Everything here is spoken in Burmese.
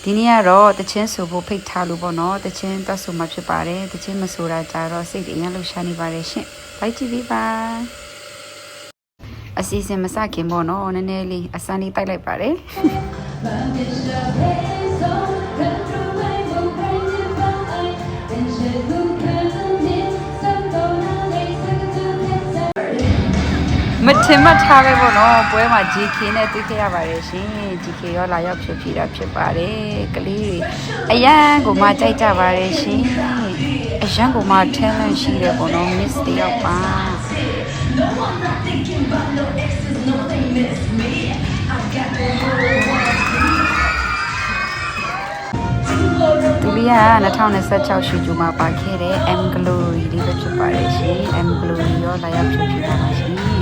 ဒီနေ့ကတော့တချင်းဆိုဖို့ဖိတ်ထားလို့ပေါ့နော်တချင်းတက်ဆိုမှဖြစ်ပါတယ်တချင်းမဆိုတာကြတော့စိတ်အရင်လှူရှာနေပါတယ်ရှင်လိုက်ကြည့်ပေးပါအစီအစဉ်မစခင်ပေါ့နော်နည်းနည်းလေးအစမ်းလေးတိုက်လိုက်ပါတယ်မထင်မှတ်ထားပဲပေါ့နော်ပွဲမှာ GK နဲ့တွေ့ခဲ့ရပါတယ်ရှင် GK ရောလာရောက်ဖြစ်တာဖြစ်ပါတယ်ကလေးတွေအရန်ကိုမှကြိုက်ကြပါတယ်ရှင်အရန်ကိုမှ talent ရှိတယ်ပေါ့နော် miss တယောက်ပါသူလေးက2026ရှူဂျူမှာပါခဲ့တဲ့ M Glory လေးပဲဖြစ်ပါတယ်ရှင် M Glory ရောလာရောက်ဖြစ်ပါရှင်